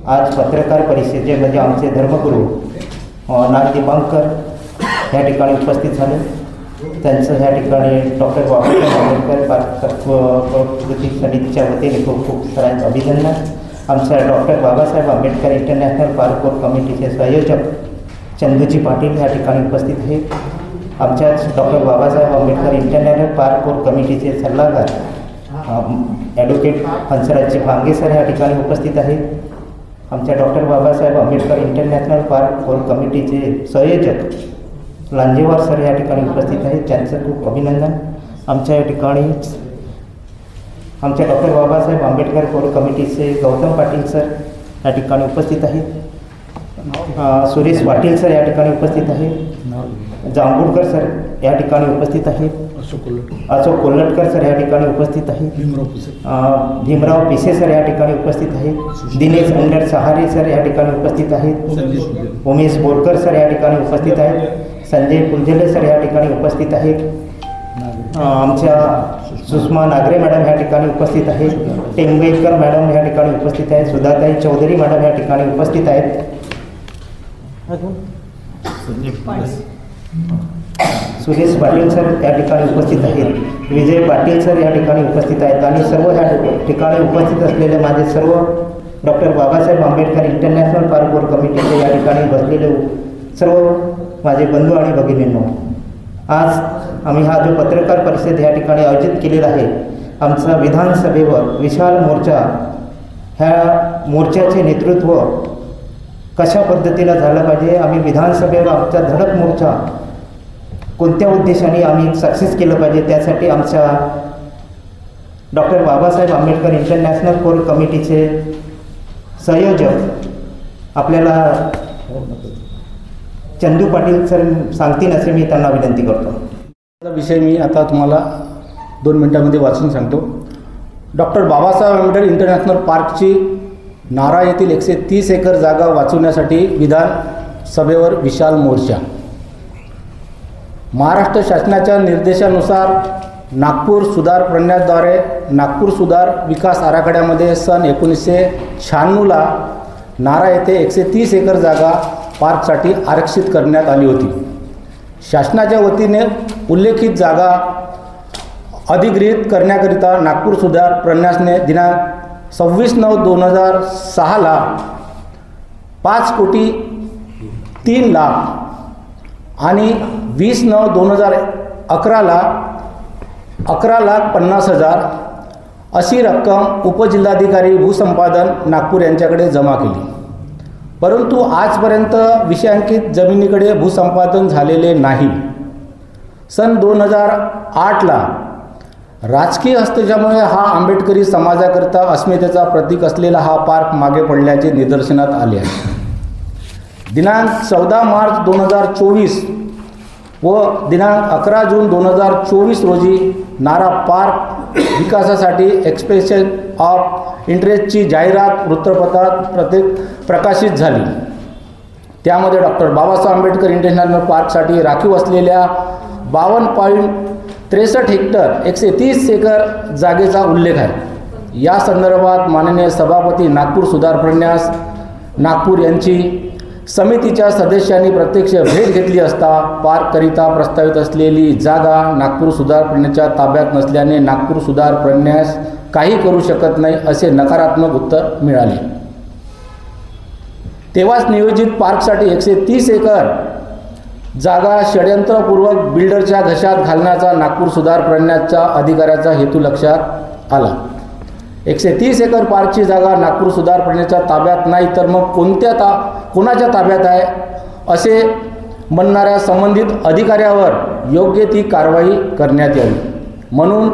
आज पत्रकार परिषदेमध्ये आमचे धर्मगुरू नाग दीपांकर ह्या ठिकाणी उपस्थित झाले। त्यांचं ह्या ठिकाणी डॉक्टर बाबासाहेब आंबेडकर प्रकृती समितीच्या वतीने खूप खूप सारे अभिनंदन। आमच्या doctor Babasaheb Ambedkar international park core कमिटीचे संयोजक चंदूजी पाटील ह्या ठिकाणी उपस्थित आहेत। आमच्याच doctor Babasaheb Ambedkar international park core कमिटीचे सल्लागार ॲडव्होकेट हंसराजजी भांगे सर ह्या ठिकाणी उपस्थित आहेत। आमच्या doctor Babasaheb Ambedkar international park core कमिटीचे संयोजक लांजेवार सर या ठिकाणी उपस्थित आहेत, त्यांचं खूप अभिनंदन। आमच्या या ठिकाणी आमच्या डॉक्टर बाबासाहेब आंबेडकर कोर कमिटीचे गौतम पाटील सर या ठिकाणी उपस्थित आहेत। सुरेश पाटील सर या ठिकाणी उपस्थित आहेत। जांभूळकर सर या ठिकाणी उपस्थित आहेत। अशोक कोल्हटकर सर या ठिकाणी उपस्थित आहेत। भीमराव पिसे सर या ठिकाणी उपस्थित आहेत। दिनेश अंडर सहारे सर या ठिकाणी उपस्थित आहेत। उमेश बोरकर सर या ठिकाणी उपस्थित आहेत। संजय कुंजले सर या ठिकाणी उपस्थित आहेत। आमच्या सुषमा नागरे मॅडम या ठिकाणी उपस्थित आहेत। टेंबेकर मॅडम या ठिकाणी उपस्थित आहेत। सुधाताई चौधरी मॅडम या ठिकाणी उपस्थित आहेत। सुरेश पाटील सर या ठिकाणी उपस्थित आहेत। विजय पाटील सर या ठिकाणी उपस्थित आहेत। आणि सर्व ह्या ठिकाणी उपस्थित असलेले माझे सर्व doctor Babasaheb Ambedkar international park core कमिटीचे या ठिकाणी बसलेले सर्व माझे बंधू आणि भगिनींनो, आज आम्ही हा जो पत्रकार परिषद या ठिकाणी आयोजित केलेला आहे, आमचा विधानसभेवर विशाल मोर्चा, ह्या मोर्चाचे नेतृत्व कशा पद्धतीनं झालं पाहिजे, आम्ही विधानसभेवर आमचा धडक मोर्चा कोणत्या उद्देशाने आम्ही सक्सेस केलं पाहिजे, त्यासाठी आमच्या doctor Babasaheb Ambedkar international core कमिटीचे संयोजक आपल्याला चंदू पाटील सर सांगतील असे मी त्यांना विनंती करतो। विषय मी आता तुम्हाला 2 मिनिटांमध्ये वाचून सांगतो। डॉक्टर बाबासाहेब आंबेडकर इंटरनॅशनल पार्कची नारा येथील 130 एकर जागा वाचवण्यासाठी विधानसभेवर विशाल मोर्चा। महाराष्ट्र शासनाच्या निर्देशानुसार नागपूर सुधार प्रन्यासद्वारे नागपूर सुधार विकास आराखड्यामध्ये सन 1996ला नारा येथे 130 एकर जागा पार्कसाठी आरक्षित करण्यात आली होती। शासनाच्या वतीने उल्लेखित जागा अधिग्रहित करण्याकरिता नागपूर सुधार प्रन्यासने दिनांक 26/9/2006ला 5,03,00,000 आणि 20/9/2011ला 11,50,000 अशी रक्कम उपजिल्हाधिकारी भूसंपादन नागपूर यांच्याकडे जमा केली, परंतु आजपर्यंत विषयांकित जमिनीकडे भूसंपादन झालेले नाही। सन 2008ला राजकीय हस्तक्षेपामुळे हा आंबेडकरी समाजाकरिता अस्मितेचा प्रतीक असलेला हा पार्क मागे पडल्याचे निदर्शनात आले आहे। दिनांक 14 मार्च 2024 व दिनांक 11 जून 2024 रोजी नारा पार्क विकासासाठी एक्सप्रेशन ऑफ इंटरेस्टची जाहिरात वृत्तपत्रात प्रकाशित झाली। त्यामध्ये डॉक्टर बाबासाहेब आंबेडकर इंटरनॅशनल पार्कसाठी राखीव असलेल्या 52.63 हेक्टर 130 एकर जागेचा उल्लेख आहे। या संदर्भात माननीय सभापती नागपूर सुधार प्रन्यास नागपूर यांची समितीच्या सदस्यांनी प्रत्यक्ष भेट घेतली असता पार्ककरिता प्रस्तावित असलेली जागा नागपूर सुधार प्रन्यासच्या ताब्यात नसल्याने नागपूर सुधार प्रन्यास काही करू शकत नाही असे नकारात्मक उत्तर मिळाले। तेव्हाच नियोजित पार्कसाठी 130 एकर जागा षड्यंत्रपूर्वक बिल्डरच्या घशात घालण्याचा नागपूर सुधार प्रन्यासच्या अधिकाऱ्याचा हेतू लक्षात आला। 130 एकर पार्कची जागा नागपूर सुधार प्रन्यासच्या ताब्यात नाही तर मग कोणाच्या ताब्यात आहे असे म्हणणाऱ्या संबंधित अधिकाऱ्यावर योग्य ती कारवाई करण्यात यावी, म्हणून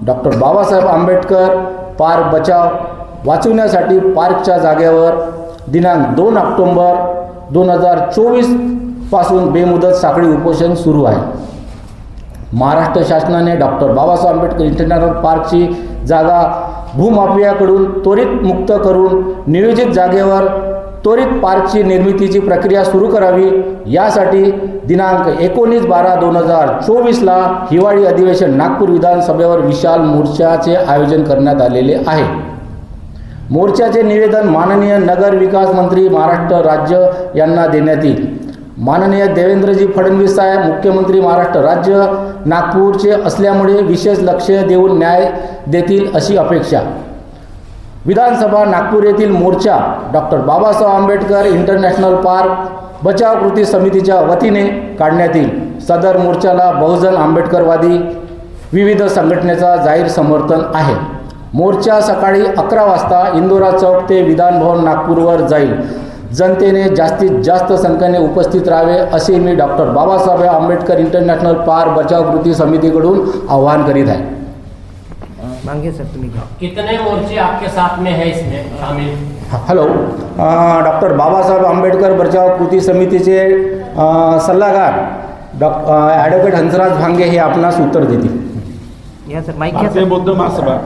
डॉक्टर बाबासाहेब आंबेडकर पार्क बचाव वाचवण्यासाठी पार्कच्या जागेवर दिनांक 2 ऑक्टोबर 2024 पासून बेमुदत साखळी उपोषण सुरू आहे। महाराष्ट्र शासनाने डॉक्टर बाबासाहेब आंबेडकर इंटरनॅशनल पार्कची जागा भूमाफियाकडून त्वरित मुक्त करून नियोजित जागेवर त्वरित पार्कची निर्मितीची प्रक्रिया सुरू करावी, यासाठी दिनांक 19/12/2024ला हिवाळी अधिवेशन नागपूर विधानसभेवर विशाल मोर्चाचे आयोजन करण्यात आलेले आहे। मोर्चाचे निवेदन माननीय नगर विकास मंत्री महाराष्ट्र राज्य यांना देण्यात येईल. माननीय देवेंद्रजी फडणवीस साहेब मुख्यमंत्री महाराष्ट्र राज्य नागपूरचे असल्यामुळे विशेष लक्ष देऊन न्याय देतील अशी अपेक्षा. विधानसभा नागपूर येथील मोर्चा doctor Babasaheb Ambedkar international park बचाव कृती समितीच्या वतीने काढण्यात येईल. सदर मोर्चाला बहुजन आंबेडकरवादी विविध संघटनेचा जाहीर समर्थन आहे. मोर्चा सकाळी 11 वाजता इंदोरा चौक ते विधान भवन नागपूरवर जाईल. जनतेने जास्तीत जास्त संख्येने उपस्थित राहावे असे मी doctor Babasaheb Ambedkar international park बचाव कृती समितीकडून आवाहन करीत आहे. मांगे सर तुम्ही घ्या. कितने मोर्चे आपके साथ में है इसमें शामिल? हॅलो, डॉक्टर बाबासाहेब आंबेडकर बचाव कृती समितीचे सल्लागार ॲडव्होकेट हंसराज भांगे हे आपणास उत्तर देतील. या सर माईक घ्या भारतीय सर. बौद्ध महासभा,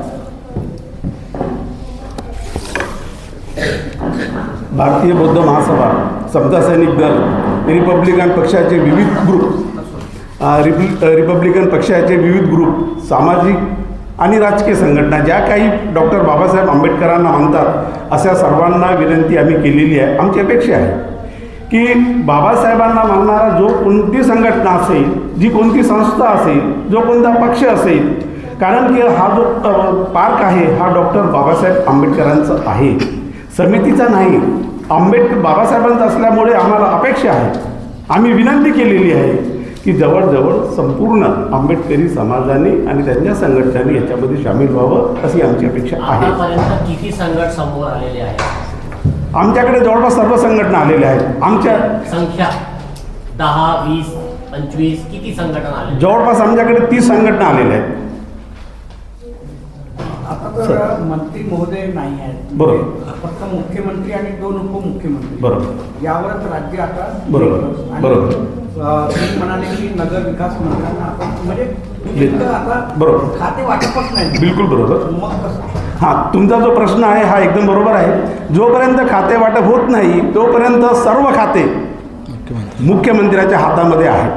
भारतीय बौद्ध महासभा, समता सैनिक दल, रिपब्लिकन पक्षाचे विविध ग्रुप, सामाजिक आणि राजकीय संघटना ज्या काही डॉक्टर बाबासाहेब आंबेडकरांना मानतात अशा सर्वांना विनंती आम्ही केलेली आहे. आमची अपेक्षा आहे की बाबासाहेबांना मानणारा जो कोणती संघटना असेल, जी कोणती संस्था असेल, जो कोणता पक्ष असेल, कारण की हा जो पार्क आहे हा डॉक्टर बाबासाहेब आंबेडकरांचा आहे, समितीचा नाही. बाबासाहेबांचा असल्यामुळे आम्हाला अपेक्षा आहे, आम्ही विनंती केलेली आहे की जवळजवळ संपूर्ण आंबेडकरी समाजाने आणि त्यांच्या संघटनांनी याच्यामध्ये सामील व्हावं अशी आमची अपेक्षा आहे. आतापर्यंत किती संघट समोर आलेले आहेत? आमच्याकडे जवळपास सर्व संघटना आलेल्या आहेत. आमच्या संख्या 10, 20, 25 किती संघटना आले? जवळपास आमच्याकडे 30 संघटना आलेल्या आहेत. आता तर मंत्री महोदय नाही आहेत, बरोबर. फक्त मुख्यमंत्री आणि 2 उपमुख्यमंत्री, बरोबर यावरच राज्य आता. बरोबर. आणि बरोबर. तुम्ही म्हणाले की नगर विकास मंत्र्यांना आपण म्हणजे घेतलं. आता बरोबर. खाते वाटपच नाही. बिलकुल बरोबर. मग कसं? हां, तुमचा जो प्रश्न आहे हा एकदम बरोबर आहे. जोपर्यंत खाते वाटप होत नाही तोपर्यंत सर्व खाते मुख्यमंत्र्याच्या हातामध्ये आहेत,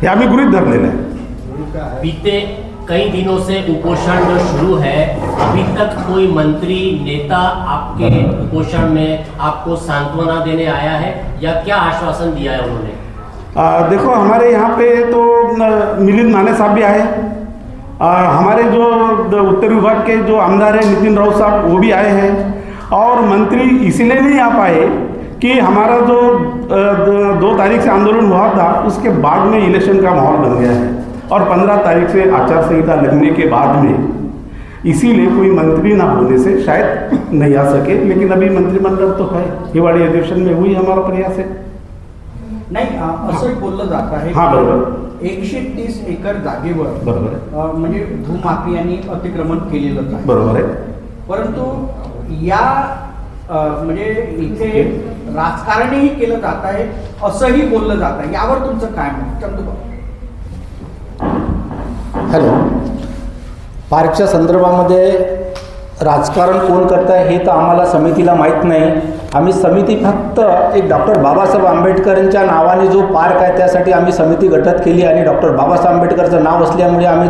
हे आम्ही गृहीत धरलेलं आहे. बीते कई दिनों से उपोषण जो शुरू है, अभी तक कोई मंत्री नेता आपके उपोषण में आपको सांत्वना देने आया है या क्या आश्वासन दिया है उन्होंने? देखो, हमारे यहाँ पे तो मिलिंद माने साहब भी आए, हमारे जो उत्तर विभाग के जो आमदार हैं नितिन राउत साहब वो भी आए हैं, और मंत्री इसलिए नहीं आ पाए कि हमारा जो 2 तारीख से आंदोलन हुआ था उसके बाद में इलेक्शन का माहौल बन गया है, और 15 तारीख से आचार संहिता लगने के बाद में, इसीलिए कोई मंत्री ना होने से शायद नहीं आ सके. लेकिन अभी मंत्रिमंडल तो है, हिवाड़ी अधिवेशन में हुई हमारा प्रयास है. नाही, असंही बोललं जात आहे. हां, बरोबर. 130 एकर जागेवर बरोबर आहे. म्हणजे भूमाफियांनी अतिक्रमण केलेलं आहे. बरोबर आहे. परंतु या म्हणजे इथे राजकारणही केलं जात आहे असंही बोललं जात आहे. यावर तुमचं काय मत? चंदूबाबू. हॅलो, पार्कच्या संदर्भामध्ये राजकारण कोण करत आहे हे तर आम्हाला समितीला माहीत नाही. आम्ही समिती फक्त एक डॉक्टर बाबासाहेब आंबेडकरांच्या नावाने जो पार्क आहे त्यासाठी आम्ही समिती गठीत केली, आणि डॉक्टर बाबासाहेब आंबेडकरचं नाव असल्यामुळे आम्ही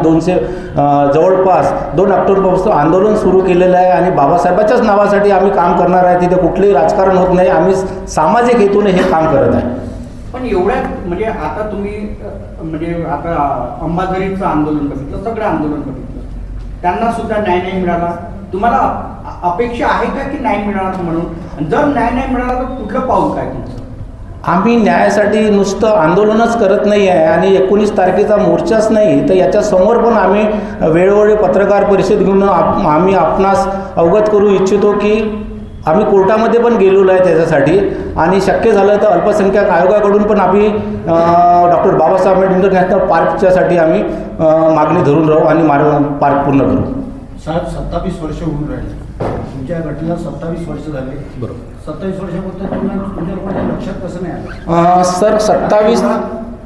जवळपास 2 ऑक्टोबरपासून आंदोलन सुरू केलेलं आहे, आणि बाबासाहेबाच्याच नावासाठी आम्ही काम करणार आहे. तिथे कुठलंही राजकारण होत नाही, आम्ही सामाजिक हेतूने हे काम करत आहे. पण एवढ्या म्हणजे आता तुम्ही म्हणजे आता अंबाझरीचं आंदोलन बघितलं, सगळं आंदोलन बघितलं, त्यांना सुद्धा न्याय नाही मिळाला. तुम्हाला अपेक्षा आहे का की न्याय मिळाला म्हणून? जर न्याय नाही मिळाला तर कुठलं पाऊल काय तुमचं? आम्ही न्यायासाठी नुसतं आंदोलनच करत नाही आहे, आणि 19 तारखेचा मोर्चाच नाही तर याच्यासमोर पण आम्ही वेळोवेळी पत्रकार परिषद घेऊन आम्ही आपणास अवगत करू इच्छितो की आम्ही कोर्टामध्ये पण गेलेलो आहे त्याच्यासाठी, आणि शक्य झालं तर अल्पसंख्याक आयोगाकडून पण आम्ही डॉक्टर बाबासाहेब आंबेडकर इंटरनॅशनल पार्कच्यासाठी आम्ही मागणी धरून राहू आणि पार्क पूर्ण करू. साहेब, 27 वर्ष होऊन राहिले तुमच्या घटनेला, 27 वर्ष झाले. बरोबर. 27 वर्षाबद्दल तुमच्या लोकांच्या लक्षात कसं नाही आलं? सर 27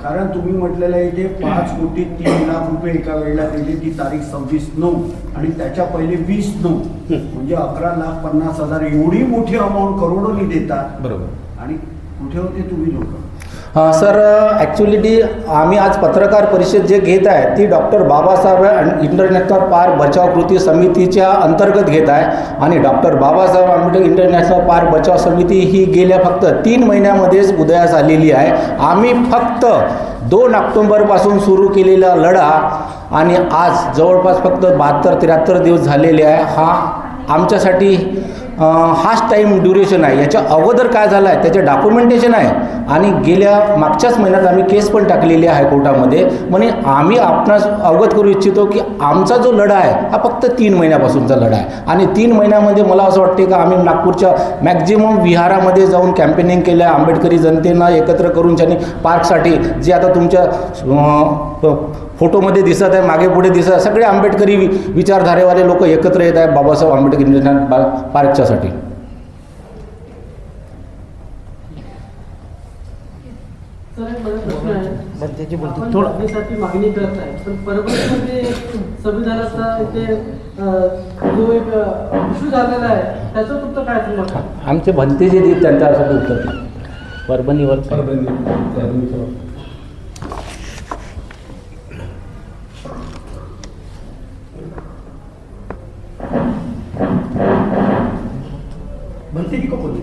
कारण तुम्ही म्हटलेलं आहे इथे 5,03,00,000 रुपये एका वेळेला दिले, ती तारीख 26/9 आणि त्याच्या पहिले 20/9 म्हणजे 11,50,000 एवढी मोठी अमाऊंट करोडोनी देतात. बरोबर. आणि कुठे होते तुम्ही लोक? सर ॲक्च्युलिटी आम्ही आज पत्रकार परिषद जे घेत आहे ती डॉक्टर बाबासाहेब इंटरनॅशनल पार्क बचाव कृती समितीच्या अंतर्गत घेत आहे आणि doctor Babasaheb Ambedkar international park बचाव समिती ही गेल्या फक्त 3 महिन्यामध्येच उदयास आलेली आहे. आम्ही फक्त 2 ऑक्टोंबरपासून सुरू केलेला लढा आणि आज जवळपास फक्त 72-73 दिवस झालेले आहे. हा आमच्यासाठी हाच टाईम ड्युरेशन आहे. याच्या अगोदर काय झालं आहे त्याचे डॉक्युमेंटेशन आहे आणि मागच्याच महिन्यात आम्ही केस पण टाकलेली आहे हायकोर्टामध्ये. म्हणजे आम्ही आपणास अवगत करू इच्छितो की आमचा जो लढा आहे हा फक्त 3 महिन्यापासूनचा लढा आहे आणि 3 महिन्यामध्ये मला असं वाटते की आम्ही नागपूरच्या मॅक्झिमम विहारामध्ये जाऊन कॅम्पेनिंग केलं आहे. आंबेडकरी जनतेनं एकत्र करून त्यांनी पार्कसाठी जे आता तुमच्या फोटोमध्ये दिसत आहे मागे पुढे दिसत आहे सगळे आंबेडकरी विचारधारेवाले लोक एकत्र येत आहे बाबासाहेब आंबेडकर इंटरनॅशनल पार्कच्यासाठी. आपण मागणी करत आहे पण परभणीमध्ये संविधानाचा इथे जो एक इश्यू झालेला आहे त्याचं तुमचं काय मत आहे? आमचे भंतेजे देत त्यांच्यासाठी उत्तर परभणीवर बनते जी को बोलिए,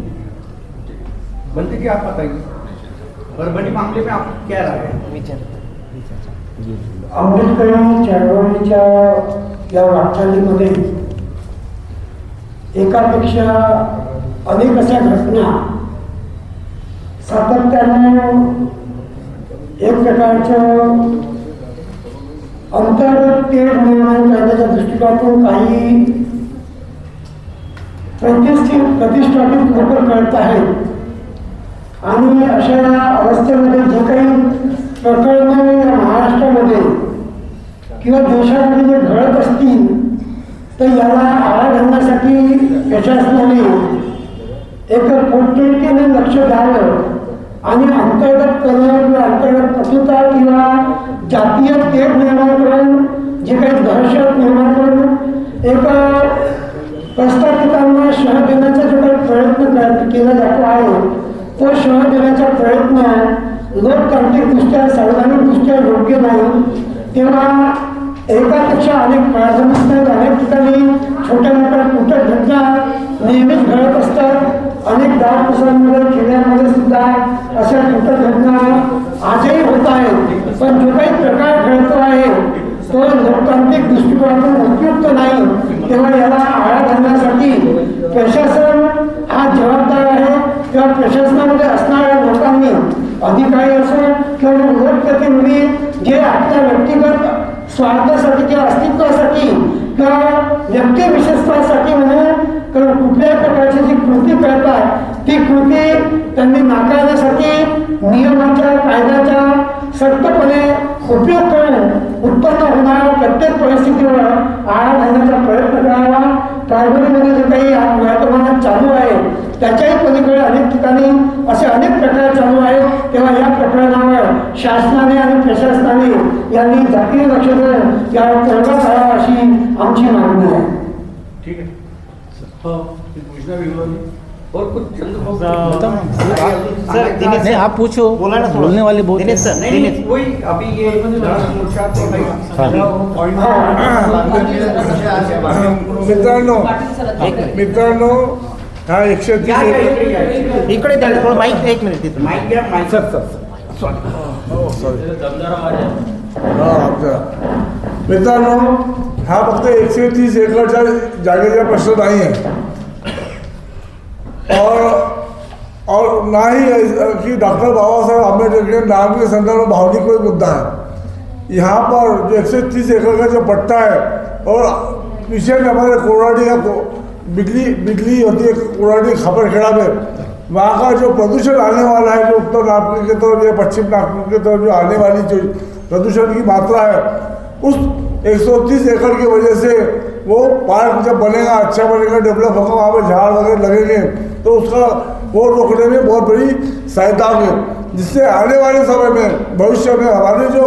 बनते जी आप बताइए परभणी मामले में आप क्या राय है? आंबेडकरी चळवळीच्या या वाटचालीमध्ये एकापेक्षा अनेक अशा घटना सातत्याने एक प्रकारचं अंतर्गत निर्माण करण्याच्या दृष्टिकोनातून काही प्रतिष्ठापित लोक करत आहेत आणि अशा अवस्थेमध्ये जे काही प्रकरणं या महाराष्ट्रामध्ये किंवा देशामध्ये जे घडत असतील तर याला आळा घालण्यासाठी प्रशासनाने एक पोटतिडकीने लक्ष द्यावं आणि अंतर्गत कलह किंवा अंतर्गत कटुता किंवा जातीय तेढ निर्माण करून जे काही दहशत निर्माण करून एक प्रस्थापितांना शह देण्याचा जो काही प्रयत्न केला जातो आहे तो शह देण्याचा प्रयत्न लोकतांत्रिकदृष्ट्या संवैधानिकदृष्ट्या योग्य नाही. तेव्हा एकापेक्षा अनेक प्रार्थना असतात, अनेक ठिकाणी छोट्या मोठ्या कुठं घटना नेहमीच घडत असतात. अनेक गावकुसांमध्ये खेड्यांमध्ये सुद्धा अशा कुठं घटना आजही होत आहेत. पण जो काही प्रकार घडतो आहे तो लोकतांत्रिक दृष्टिकोनातून उपयुक्त नाही. तेव्हा याला आळा घालण्यासाठी प्रशासन हा जबाबदार आहे. तेव्हा प्रशासनामध्ये असणाऱ्या लोकांनी अधिकारी असो किंवा लोकप्रतिनिधी जे आपल्या व्यक्तिगत स्वार्थासाठी किंवा अस्तित्वासाठी किंवा व्यक्तिविशेषत्वासाठी म्हणून कुठल्याही प्रकारची जी कृती करतात ती कृती त्यांनी नाकारण्यासाठी नियमाच्या कायद्याचा सक्तपणे उपयोग करून उत्पन्न होणाऱ्या प्रत्येक परिस्थितीवर आळा घालण्याचा प्रयत्न करावा. परभणीमध्ये जे काही मोठ्या प्रमाणात चालू आहे त्याच्याही पलीकडे अनेक ठिकाणी असे अनेक प्रकार चालू आहेत. तेव्हा या प्रकरणावर शासनाने आणि प्रशासनाने यांनी जातीय लक्ष देऊन यावर तोडगा काढावा अशी आमची मागणी आहे. ठीक है पूछना भी हुआ नहीं और कुछ सर दिनेश नहीं आप पूछो बोला ना बोलने वाले बहुत दिनेश सर नहीं नहीं वही अभी ये मोर्चा तो मित्रांनो हा 130 इकडे द्या थोडं माईक 1 मिनिट तिथून माइक घ्या माइक मित्रांनो हा फक्त 130 एकरच्या जागेचा प्रश्न नाही आहे और ना ही कि डॉक्टर बाबा साहेब आम्बेडकर के नाम के संदर्भ में भावनिक कोई मुद्दा है. यहाँ पर जो 130 एकड़ का जो पट्टा है और पीछे में हमारे कोराडी का बिजली होती है कोराडी खापरखेड़ा में वहाँ का जो प्रदूषण आने वाला है जो उत्तर नागपुर के तरफ या पश्चिम नागपुर के तरफ जो आने वाली जो प्रदूषण की मात्रा है उस 130 एकड़ की वजह से वो पार्क जब बनेगा अच्छा बनेगा डेवलप होगा वहाँ पर झाड़ वगैरह लगेंगे तो उसका वो रोकने में बहुत बड़ी सहायता होगी जिससे आने वाले समय में भविष्य में हमारे जो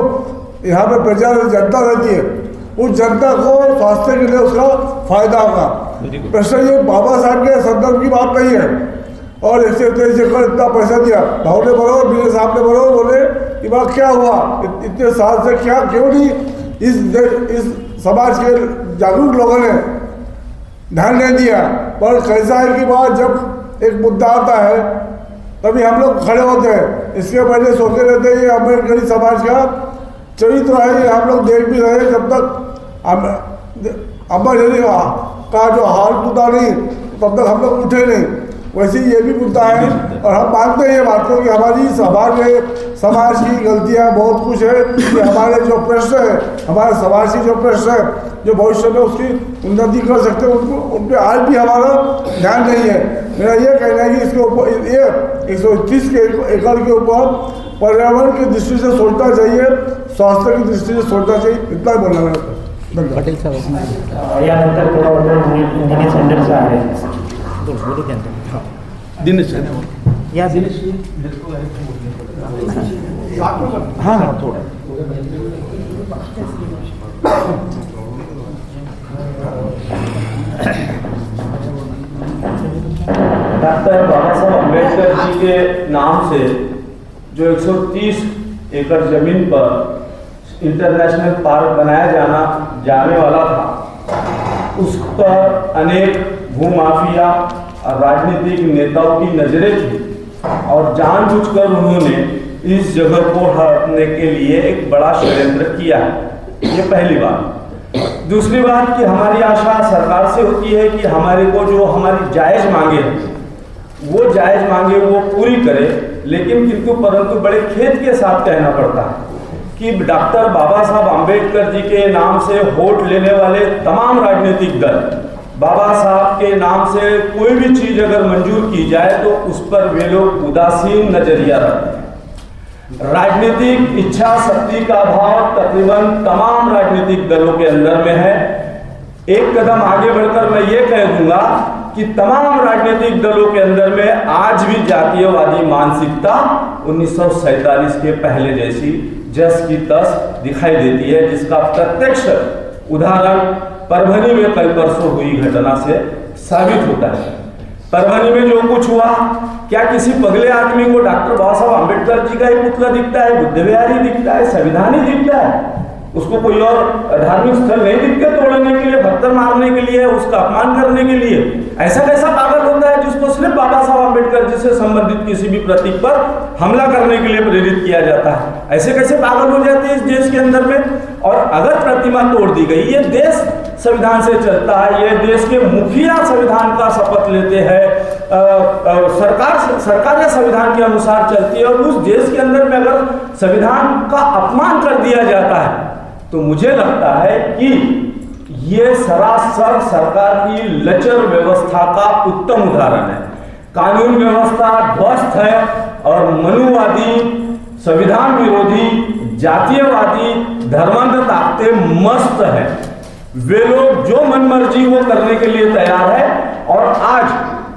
यहाँ पर प्रजा जनता रहती है उस जनता को स्वास्थ्य के लिए उसका फायदा होगा. प्रश्न ये बाबा साहब के संदर्भ की बात नहीं है और 123 एकड़ इतना पैसा दिया। भाव ने बराबर, बीरे साहब ने बराबर बोले कि भाई क्या हुआ, इतने साल से क्या क्यों नहीं इस समाज के जागरूक लोगों ने ध्यान नहीं दिया। पर कैसा है कि बात जब एक मुद्दा आता है तभी हम लोग खड़े होते हैं। इसके पहले सोचते रहते हैं ये अम्बेडकरी समाज का चरित्र है, ये हम लोग देख भी रहे। जब तक अम्बेडकरी का जो हाल टूटा नहीं तब तक हम लोग उठे नहीं। वैसे ही ये भी मुद्दा है और हम मानते हैं ये बात को कि हमारी समाज की गलतियाँ बहुत कुछ है कि हमारे जो प्रश्न है, हमारे समाज की जो प्रश्न है जो भविष्य में उसकी उन्नति कर सकते हैं, उन पर आज भी हमारा ध्यान नहीं है। मेरा ये कहना है कि इसके ऊपर ये 131 एकड़ के ऊपर पर्यावरण की दृष्टि से सोचना चाहिए, स्वास्थ्य की दृष्टि से सोचना चाहिए। इतना ही बोलना मेरा। पटेल साहेब यानंतर दिनेश अंडर आहे दिनेश या दिनेश हाँ हाँ थोड़ा डॉक्टर बाबा साहब अम्बेडकर जी के नाम से जो 130 एकड़ जमीन पर इंटरनेशनल पार्क बनाया जाने वाला था, उस पर अनेक भूमाफिया और राजनीतिक नेताओं की नजरें थी और जानबूझकर उन्होंने इस जगह को हड़पने के लिए एक बड़ा षड्यंत्र किया है। ये पहली बात। दूसरी बात कि हमारी आशा सरकार से होती है कि हमारे को जो हमारी जायज़ मांगे हैं वो जायज़ मांगे वो पूरी करे, लेकिन किंतु परंतु बड़े खेद के साथ कहना पड़ता है कि डॉक्टर बाबा साहब अम्बेडकर जी के नाम से वोट लेने वाले तमाम राजनीतिक दल बाबा साहब के नाम से कोई भी चीज अगर मंजूर की जाए तो उस पर वे लोग उदासीन नजरिया रखते हैं। राजनीतिक इच्छा शक्ति का अभाव तकरीबन तमाम राजनीतिक दलों के अंदर में है। एक कदम आगे बढ़कर मैं ये कह दूंगा कि तमाम राजनीतिक दलों के अंदर में आज भी जातीयवादी मानसिकता 1947 के पहले जैसी जस की तस दिखाई देती है, जिसका प्रत्यक्ष उदाहरण परभनी में कल परसों हुई घटना से साबित होता है। परभनी में जो कुछ हुआ, क्या किसी पगले आदमी को डॉक्टर बाबा साहब अम्बेडकर जी का ही पुतला दिखता है, बुद्ध विहारी दिखता है, संविधान ही दिखता है? उसको कोई और धार्मिक स्थल नहीं दिखते तोड़ने के लिए, पत्थर मारने के लिए, उसका अपमान करने के लिए? ऐसा कैसा पागल होता है जिसको सिर्फ बाबा साहब अम्बेडकर जी से संबंधित किसी भी प्रतीक पर हमला करने के लिए प्रेरित किया जाता है? ऐसे कैसे पागल हो जाते हैं इस देश के अंदर में? और अगर प्रतिमा तोड़ दी गई, ये देश संविधान से चलता है, ये देश के मुखिया संविधान का शपथ लेते हैं, सरकार या संविधान के अनुसार चलती है, और उस देश के अंदर में अगर संविधान का अपमान कर दिया जाता है तो मुझे लगता है कि ये सरासर सरकार की लचर व्यवस्था का उत्तम उदाहरण है। कानून व्यवस्था ध्वस्त है और मनुवादी, संविधान विरोधी, जातीयवादी, धर्मांध ताकतें मस्त है। वे लोग जो मनमर्जी वो करने के लिए तैयार है। और आज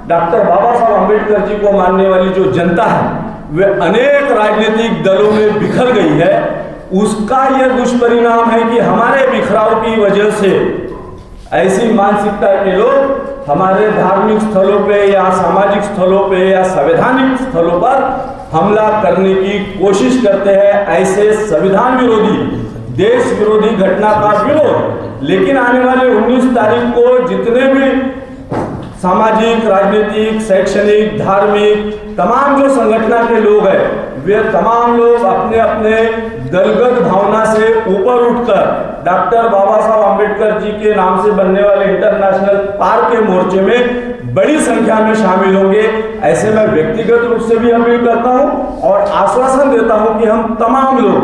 डॉक्टर बाबा साहब अम्बेडकर जी को मानने वाली जो जनता है वे अनेक राजनीतिक दलों में बिखर गई है। उसका यह दुष्परिणाम है कि हमारे बिखराव की वजह से ऐसी मानसिकता के लोग हमारे धार्मिक स्थलों पे या सामाजिक स्थलों पे या संवैधानिक स्थलों पर हमला करने की कोशिश करते हैं। ऐसे संविधान विरोधी, देश विरोधी घटना का विरोध, लेकिन आने वाले 19 तारीख को जितने भी सामाजिक, राजनीतिक, शैक्षणिक, धार्मिक तमाम जो संगठन के लोग हैं वे तमाम लोग अपने अपने दलगत भावना से ऊपर उठकर डॉक्टर बाबा साहब अम्बेडकर जी के नाम से बनने वाले इंटरनेशनल पार्क के मोर्चे में बड़ी संख्या में शामिल होंगे। ऐसे मैं व्यक्तिगत रूप से भी अपील करता हूं और आश्वासन देता हूं कि हम तमाम लोग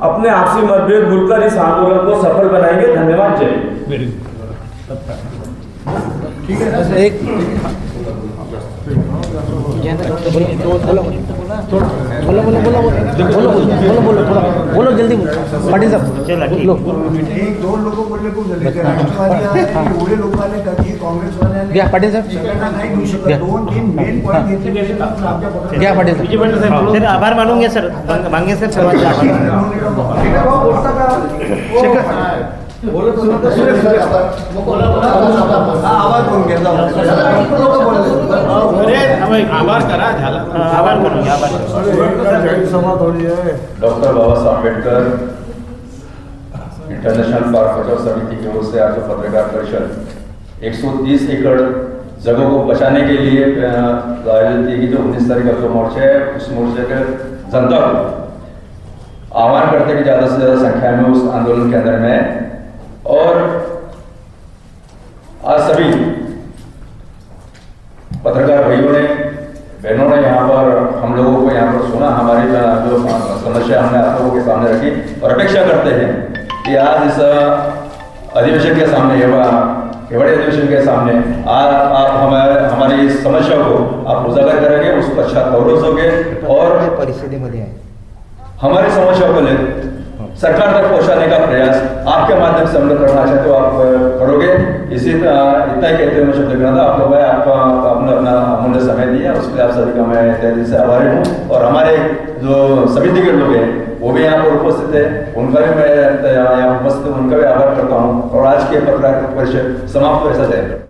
अपने आपसी मतभेद भूलकर इस आंदोलन को सफल बनाएंगे। धन्यवाद। जय। ठीक है, एक बोलो जल्दी पाटील साहब बोलो। एक दोन लोक बोलले खूप झाले की राष्ट्रवादी एवढे लोक आले का की काँग्रेसवाल्याने घ्या पाटील साहेब सगळ्यांना नाही देऊ शकत. 2-3 मेन पॉईंट घेतले आमच्या पक्षात. घ्या पाटील साहेब. सर आभार मानून घ्या सर, मांगे सर सर्वांचे आभार. बोलता का doctor Babasaheb Ambedkar international park बचाव समिति की ओर से आज जो पत्रकार परिषद 130 एकड़ जगहों को बचाने के लिए आयोजित की गई, जो 19 तारीख का जो मोर्चा है, उस मोर्चे के जनता को आह्वान करते कि ज़्यादा से ज़्यादा संख्या में उस आंदोलन के अंदर में। और आज सभी पत्रकार भाइयों ने, बहनों ने यहाँ पर हम लोगों को यहाँ पर सुना, हमारी जो समस्या हमने आप लोगों के सामने रखी और अपेक्षा करते हैं कि आज इस अधिवेशन के सामने बड़े अधिवेशन के सामने आप हमारी इस समस्या को आप उजागर करेंगे, उसको अच्छा कवरेज होगे और परिस्थितीमध्ये आहे हमारी समस्या को लेकर सरकार तक पहुंचाने का प्रयास आपके माध्यम से हम लोग करना चाहते हो, आप करोगे। इसी इतना ही कहते हुए मैं शब्द कहना था। आप लोग आपने अपना अमूल्य समय दिया, उसके लिए आप सभी का मैं तहे दिल से आभारी हूँ। और हमारे जो समिति के लोग हैं वो भी यहाँ पर उपस्थित है, उनका भी मैं यहाँ उपस्थित उनका भी आभार करता हूँ। और आज के पत्रकार परिषद समाप्त ऐसा तय